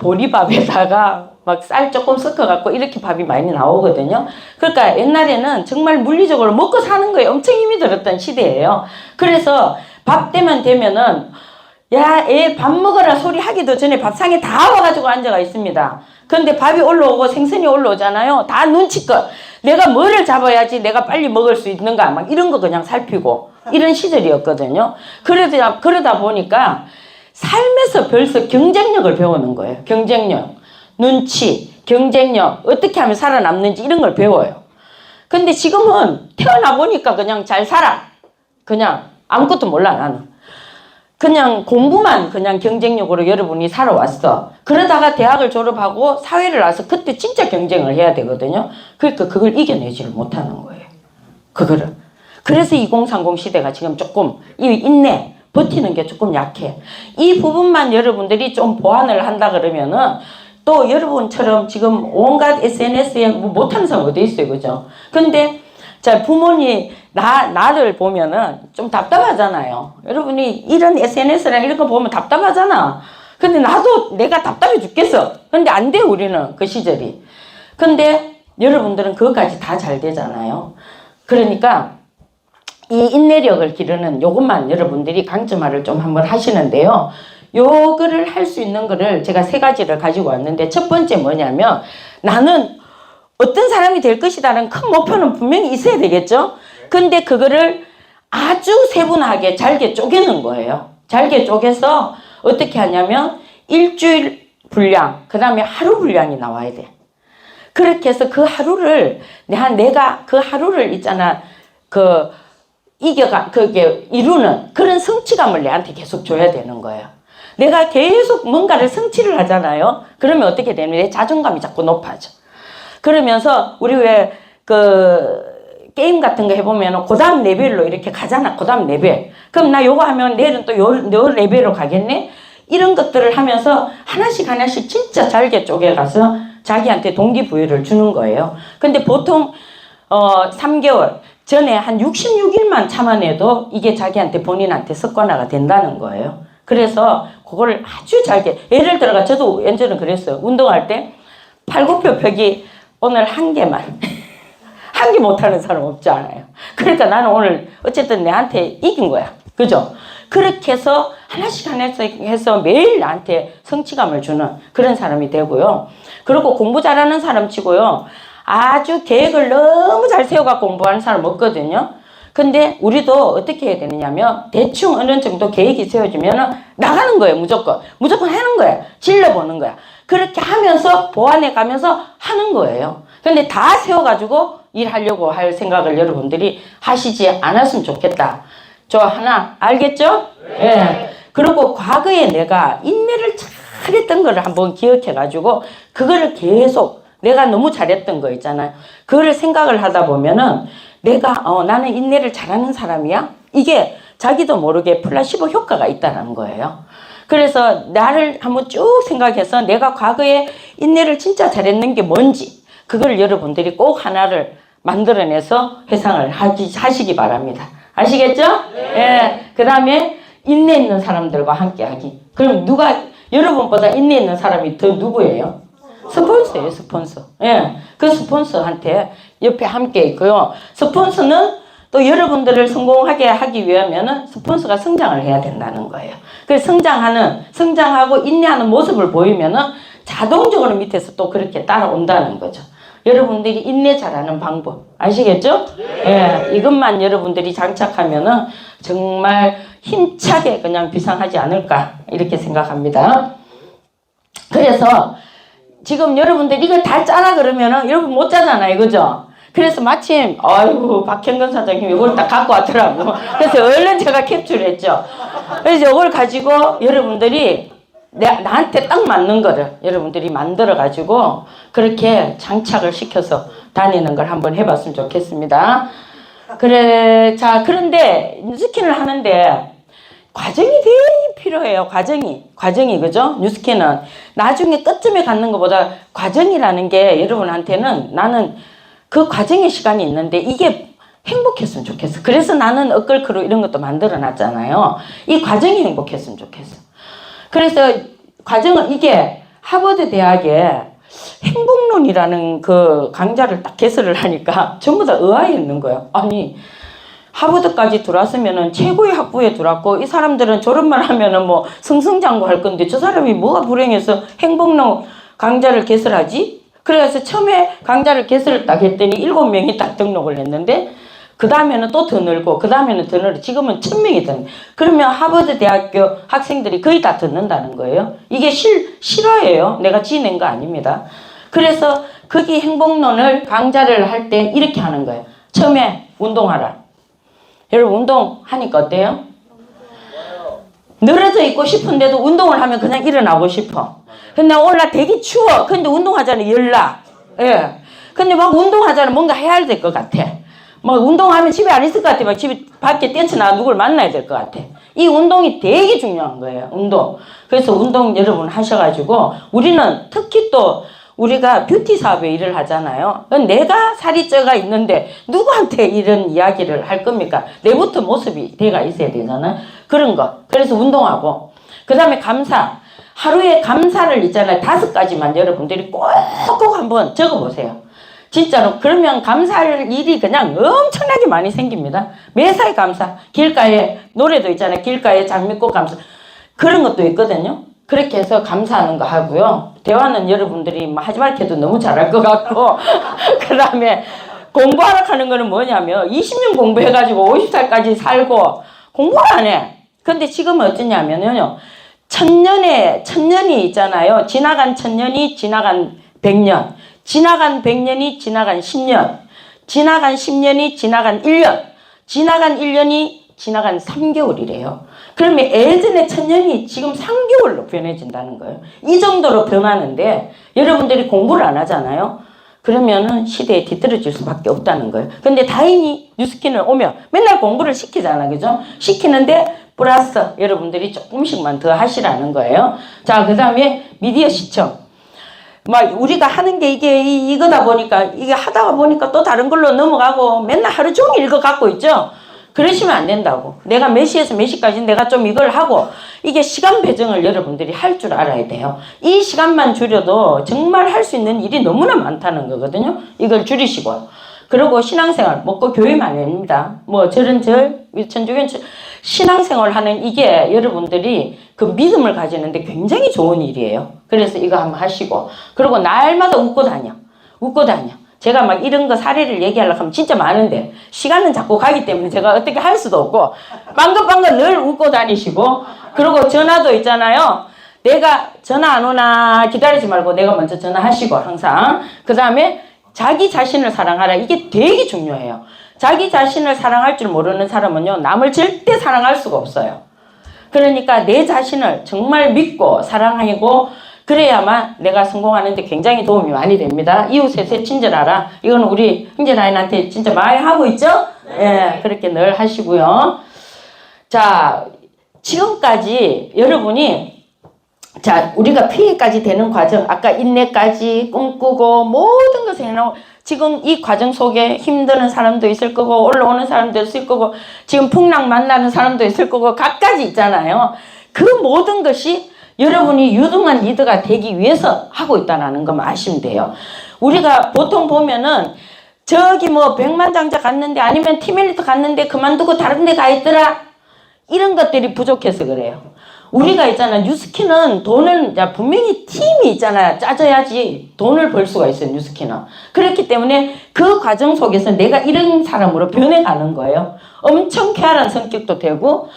A: 보리밥에다가 막 쌀 조금 섞어갖고 이렇게 밥이 많이 나오거든요. 그러니까 옛날에는 정말 물리적으로 먹고 사는 거에 엄청 힘이 들었던 시대예요. 그래서 밥 때만 되면은 야, 애 밥 먹어라 소리 하기도 전에 밥상에 다 와가지고 앉아가 있습니다. 그런데 밥이 올라오고 생선이 올라오잖아요. 다 눈치껏 내가 뭐를 잡아야지 내가 빨리 먹을 수 있는가 막 이런 거 그냥 살피고 이런 시절이었거든요. 그러다 보니까 삶에서 벌써 경쟁력을 배우는 거예요. 경쟁력, 눈치, 경쟁력, 어떻게 하면 살아남는지 이런 걸 배워요. 근데 지금은 태어나 보니까 그냥 잘 살아. 그냥 아무것도 몰라 나는. 그냥 공부만 그냥 경쟁력으로 여러분이 살아왔어. 그러다가 대학을 졸업하고 사회를 와서 그때 진짜 경쟁을 해야 되거든요. 그러니까 그걸 이겨내지를 못하는 거예요. 그거를. 그래서 2030 시대가 지금 조금 이 인내, 버티는 게 조금 약해. 이 부분만 여러분들이 좀 보완을 한다 그러면은 또 여러분처럼 지금 온갖 SNS에 못하는 사람 어디 있어요, 그죠? 근데 자, 부모님 나를 보면은 좀 답답하잖아요. 여러분이 이런 SNS랑 이런 거 보면 답답하잖아. 근데 나도 내가 답답해 죽겠어. 근데 안 돼, 우리는 그 시절이. 근데 여러분들은 그것까지 다 잘 되잖아요. 그러니까 이 인내력을 기르는 요것만 여러분들이 강점화를 좀 한번 하시는데요. 요거를 할 수 있는 거를 제가 3가지를 가지고 왔는데, 첫 번째 뭐냐면 나는 어떤 사람이 될 것이다라는 큰 목표는 분명히 있어야 되겠죠. 근데 그거를 아주 세분하게 잘게 쪼개는 거예요. 잘게 쪼개서 어떻게 하냐면 일주일 분량, 그 다음에 하루 분량이 나와야 돼. 그렇게 해서 그 하루를 내가 그 하루를 있잖아, 그게 이루는 그런 성취감을 내한테 계속 줘야 되는 거예요. 내가 계속 뭔가를 성취를 하잖아요. 그러면 어떻게 되냐면 내 자존감이 자꾸 높아져. 그러면서 우리 왜 게임 같은 거 해보면 그 다음 레벨로 이렇게 가잖아. 그 다음 레벨. 그럼 나 요거 하면 내일은 또 요 레벨로 가겠네? 이런 것들을 하면서 하나씩 진짜 잘게 쪼개가서 자기한테 동기부여를 주는 거예요. 근데 보통 3개월 전에 한 66일만 참아내도 이게 자기한테 본인한테 습관화가 된다는 거예요. 그래서 그거를 아주 잘게, 예를 들어가 저도 예전에 그랬어요. 운동할 때 팔굽혀 펴기 오늘 1개만 한 개 못하는 사람 없지 않아요. 그러니까 나는 오늘 어쨌든 내한테 이긴 거야. 그죠? 그렇게 해서 하나씩 해서 매일 나한테 성취감을 주는 그런 사람이 되고요. 그리고 공부 잘하는 사람 치고요. 아주 계획을 너무 잘 세워갖고 공부하는 사람 없거든요. 근데 우리도 어떻게 해야 되느냐면 대충 어느 정도 계획이 세워지면 나가는 거예요. 무조건 하는 거야. 질러보는 거야. 그렇게 하면서 보완해 가면서 하는 거예요. 근데 다 세워가지고 일하려고 할 생각을 여러분들이 하시지 않았으면 좋겠다. 저 하나 알겠죠? 예. 그리고 과거에 내가 인내를 잘했던 거를 한번 기억해가지고 그거를 계속 내가 너무 잘했던 거 있잖아요. 그거를 생각을 하다 보면은 내가 나는 인내를 잘하는 사람이야? 이게 자기도 모르게 플라시보 효과가 있다는 거예요. 그래서 나를 한번 쭉 생각해서 내가 과거에 인내를 진짜 잘했는 게 뭔지 그걸 여러분들이 꼭 하나를 만들어내서 회상을 하시기 바랍니다. 아시겠죠? 네. 예. 그 다음에 인내 있는 사람들과 함께 하기. 그럼 누가 여러분보다 인내 있는 사람이 더 누구예요? 스폰서예요, 스폰서. 예. 그 스폰서한테 옆에 함께 있고요. 스폰서는 또 여러분들을 성공하게 하기 위하면은 스폰서가 성장을 해야 된다는 거예요. 그래서 성장하고 인내하는 모습을 보이면은 자동적으로 밑에서 또 그렇게 따라온다는 거죠. 여러분들이 인내 잘하는 방법 아시겠죠? 예, 이것만 여러분들이 장착하면은 정말 힘차게 그냥 비상하지 않을까 이렇게 생각합니다. 그래서 지금 여러분들 이걸 다 짜라 그러면은 여러분 못 짜잖아요, 그죠? 그래서 마침 아이고 박형근 사장님이 이걸 딱 갖고 왔더라고. 그래서 얼른 제가 캡처를 했죠. 그래서 이걸 가지고 여러분들이 나한테 딱 맞는 거를 여러분들이 만들어 가지고 그렇게 장착을 시켜서 다니는 걸 한번 해봤으면 좋겠습니다. 그래, 자, 그런데 스킨을 하는데 과정이 되게 필요해요. 과정이 그죠? 뉴스키는 나중에 끝쯤에 갖는 것보다 과정이라는 게 여러분한테는 나는 그 과정의 시간이 있는데 이게 행복했으면 좋겠어. 그래서 나는 어끌크루 이런 것도 만들어 놨잖아요. 이 과정이 행복했으면 좋겠어. 그래서 과정은 이게 하버드 대학에 행복론이라는 그 강좌를 딱 개설을 하니까 전부 다 의아했는 거예요. 아니 하버드까지 들어왔으면은 최고의 학부에 들어왔고 이 사람들은 졸업만 하면은 뭐 승승장구할 건데 저 사람이 뭐가 불행해서 행복론 강좌를 개설하지? 그래서 처음에 강좌를 개설을 딱 했더니 7명이 딱 등록을 했는데 그 다음에는 또 더 늘고 그 다음에는 더 늘고 지금은 1000명이 더 그러면 하버드 대학교 학생들이 거의 다 듣는다는 거예요. 이게 실화예요. 내가 지어낸 거 아닙니다. 그래서 거기 행복론을 강좌를 할 때 이렇게 하는 거예요. 처음에 운동하라. 여러분 운동하니까 어때요? 늘어져 있고 싶은데도 운동을 하면 그냥 일어나고 싶어. 근데 올라 되게 추워. 근데 운동하자니 열나. 예. 근데 막 운동하자니 뭔가 해야 될 것 같아. 막 운동하면 집에 안 있을 것 같아. 막 집에 밖에 뛰쳐나가 누굴 만나야 될 것 같아. 이 운동이 되게 중요한 거예요. 운동. 그래서 운동 여러분 하셔가지고 우리는 특히 또 우리가 뷰티 사업에 일을 하잖아요. 내가 살이 쪄가 있는데 누구한테 이런 이야기를 할 겁니까? 내부터 모습이 돼가 있어야 되잖아요. 그런 거. 그래서 운동하고 그 다음에 감사. 하루에 감사를 있잖아요. 5가지만 여러분들이 꼭꼭 한번 적어보세요. 진짜로. 그러면 감사할 일이 그냥 엄청나게 많이 생깁니다. 매사에 감사. 길가에 노래도 있잖아요. 길가에 장미꽃 감사. 그런 것도 있거든요. 그렇게 해서 감사하는 거 하고요. 대화는 여러분들이 하지 말게도 너무 잘할 것 같고 그 다음에 공부하라 하는 거는 뭐냐면 20년 공부해가지고 50살까지 살고 공부를 안 해. 근데 지금은 어쩌냐면요. 천년이 있잖아요. 지나간 1000년이 지나간 100년. 지나간 100년이 지나간 10년. 지나간 10년이 지나간 1년. 지나간 1년이 지나간 3개월이래요. 그러면 예전에 1000년이 지금 3개월로 변해진다는 거예요. 이 정도로 변하는데 여러분들이 공부를 안 하잖아요. 그러면은 시대에 뒤떨어질 수밖에 없다는 거예요. 근데 다행히 뉴스키는 오면 맨날 공부를 시키잖아. 그죠? 시키는데 플러스 여러분들이 조금씩만 더 하시라는 거예요. 자, 그 다음에 미디어 시청. 막 우리가 하는 게 이거다 보니까 이게 하다가 보니까 또 다른 걸로 넘어가고 맨날 하루 종일 이거 갖고 있죠. 그러시면 안 된다고. 내가 몇 시에서 몇 시까지 내가 좀 이걸 하고 이게 시간 배정을 여러분들이 할 줄 알아야 돼요. 이 시간만 줄여도 정말 할 수 있는 일이 너무나 많다는 거거든요. 이걸 줄이시고. 그리고 신앙생활, 먹고 교회만 아닙니다. 뭐 절은 절, 천주교는 신앙생활 하는 이게 여러분들이 그 믿음을 가지는데 굉장히 좋은 일이에요. 그래서 이거 한번 하시고. 그리고 날마다 웃고 다녀. 제가 막 이런 거 사례를 얘기하려고 하면 진짜 많은데 시간은 자꾸 가기 때문에 제가 어떻게 할 수도 없고 빵긋빵긋 늘 웃고 다니시고 그리고 전화도 있잖아요. 내가 전화 안 오나 기다리지 말고 내가 먼저 전화하시고 항상 그 다음에 자기 자신을 사랑하라. 이게 되게 중요해요. 자기 자신을 사랑할 줄 모르는 사람은요 남을 절대 사랑할 수가 없어요. 그러니까 내 자신을 정말 믿고 사랑하고 그래야만 내가 성공하는데 굉장히 도움이 많이 됩니다. 이웃에 친절하라. 이거는 우리 형제라인한테 진짜 많이 하고 있죠? 예, 그렇게 늘 하시고요. 자, 지금까지 여러분이 자, 우리가 피해까지 되는 과정, 아까 인내까지 꿈꾸고 모든 것을 해놓고 지금 이 과정 속에 힘드는 사람도 있을 거고 올라오는 사람도 있을 거고 지금 풍랑 만나는 사람도 있을 거고 각가지 있잖아요. 그 모든 것이 여러분이 유능한 리더가 되기 위해서 하고 있다는 것만 아시면 돼요. 우리가 보통 보면은 저기 뭐 백만장자 갔는데 아니면 티멜리터 갔는데 그만두고 다른 데 가 있더라. 이런 것들이 부족해서 그래요. 우리가 있잖아. 뉴스키는 돈을 분명히 팀이 있잖아요. 짜져야지 돈을 벌 수가 있어요. 뉴스키는. 그렇기 때문에 그 과정 속에서 내가 이런 사람으로 변해가는 거예요. 엄청 쾌활한 성격도 되고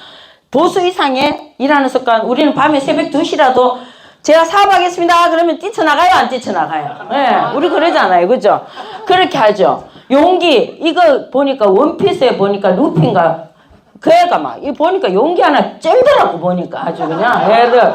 A: 보수 이상의 일하는 습관. 우리는 밤에 새벽 2시라도 제가 사업하겠습니다. 그러면 뛰쳐나가요? 안 뛰쳐나가요? 예, 우리 그러잖아요. 그죠? 그렇게 하죠. 용기. 이거 보니까 원피스에 보니까 루피인가 그 애가 막 이거 보니까 용기 하나 쩔더라고 보니까 아주 그냥 애들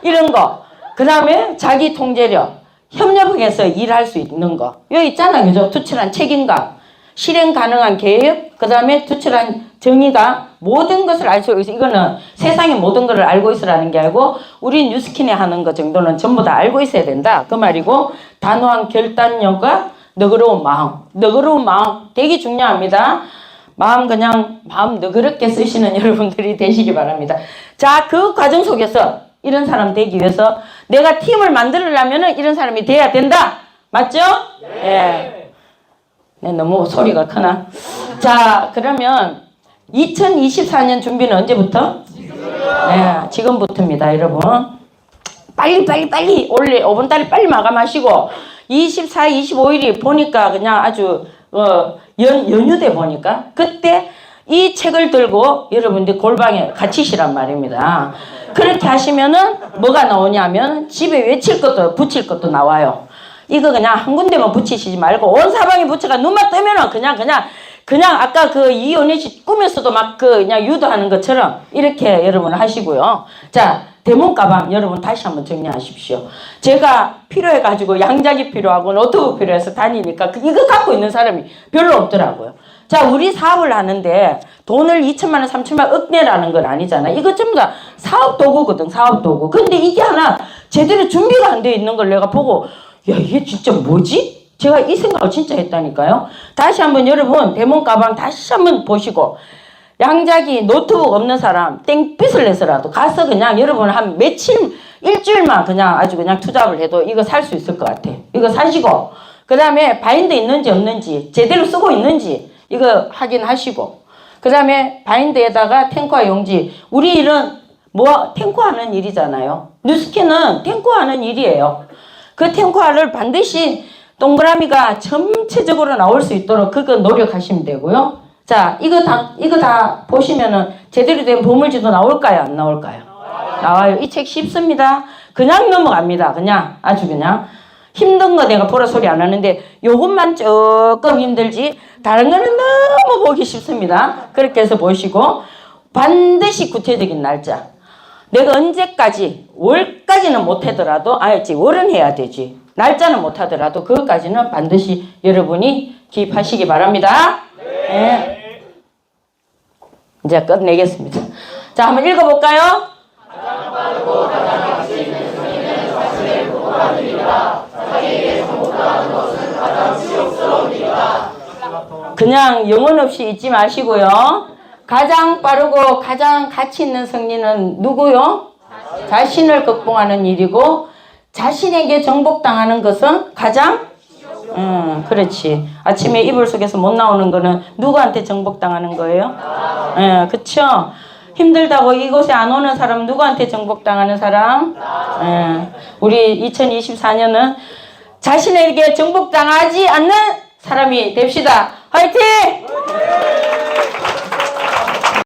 A: 이런 거. 그 다음에 자기 통제력. 협력해서 일할 수 있는 거. 여기 있잖아요. 그죠? 투철한 책임감. 실행 가능한 계획. 그 다음에 투철한 정의가 모든 것을 알 수 있어. 이거는 세상의 모든 것을 알고 있으라는 게 아니고 우리 뉴스킨에 하는 것 정도는 전부 다 알고 있어야 된다. 그 말이고 단호한 결단력과 너그러운 마음 되게 중요합니다. 마음 너그럽게 쓰시는 여러분들이 되시기 바랍니다. 자, 그 과정 속에서 이런 사람 되기 위해서 내가 팀을 만들려면 이런 사람이 돼야 된다. 맞죠? 예. 네, 너무 소리가 크나? 자, 그러면 2024년 준비는 언제부터? 네, 지금부터입니다, 여러분. 빨리 올해 5분달에 빨리 마감하시고 24, 25일이 보니까 그냥 아주 연휴돼 보니까 그때 이 책을 들고 여러분들 골방에 갇히시란 말입니다. 그렇게 하시면은 뭐가 나오냐면 집에 외칠 것도 붙일 것도 나와요. 이거 그냥 한 군데만 붙이시지 말고 온 사방에 붙여가 눈만 뜨면은 그냥 아까 그 이연희 씨 꿈에서도 막 그냥 유도하는 것처럼 이렇게 여러분 하시고요. 자, 대문 가방 여러분 다시 한번 정리하십시오. 제가 필요해가지고 양작이 필요하고 노트북 필요해서 다니니까 이거 갖고 있는 사람이 별로 없더라고요. 자, 우리 사업을 하는데 돈을 2천만 원, 3천만 원 억내라는 건 아니잖아. 이거 전부 다 사업 도구거든, 사업 도구. 근데 이게 하나 제대로 준비가 안 돼 있는 걸 내가 보고 야, 이게 진짜 뭐지? 제가 이 생각을 진짜 했다니까요. 다시 한번 여러분 대문 가방 다시 한번 보시고 양자기 노트북 없는 사람 땡빛을 내서라도 가서 그냥 여러분 한 며칠 일주일만 그냥 아주 그냥 투잡을 해도 이거 살 수 있을 것 같아. 이거 사시고 그 다음에 바인드 있는지 없는지 제대로 쓰고 있는지 이거 확인하시고 그 다음에 바인드에다가 탱크와 용지 우리 일은 탱크하는 일이잖아요. 뉴스킨은 탱크하는 일이에요. 그 탱크화를 반드시 동그라미가 전체적으로 나올 수 있도록 그거 노력하시면 되고요. 자, 이거 다 보시면은 제대로 된 보물지도 나올까요? 안 나올까요? 나와요. 이 책 쉽습니다. 그냥 넘어갑니다. 그냥 아주 그냥 힘든 거 내가 보라 소리 안 하는데 요것만 조금 힘들지 다른 거는 너무 보기 쉽습니다. 그렇게 해서 보시고 반드시 구체적인 날짜. 내가 언제까지 월까지는 못하더라도 월은 해야 되지. 날짜는 못하더라도 그것까지는 반드시 여러분이 기입하시기 바랍니다. 네. 이제 끝내겠습니다. 자, 한번 읽어볼까요? 가장 빠르고 가장 가치 있는 승리는 자신의 부모입니다. 자기에게 정복하는 것은 가장 지옥스러운 일이다. 그냥 영혼 없이 잊지 마시고요. 가장 빠르고 가장 가치 있는 승리는 누구요? 자신을 극복하는 일이고 자신에게 정복당하는 것은 가장 그렇지. 아침에 이불 속에서 못 나오는 거는 누구한테 정복당하는 거예요? 그쵸? 힘들다고 이곳에 안 오는 사람 누구한테 정복당하는 사람? 우리 2024년은 자신에게 정복당하지 않는 사람이 됩시다. 화이팅!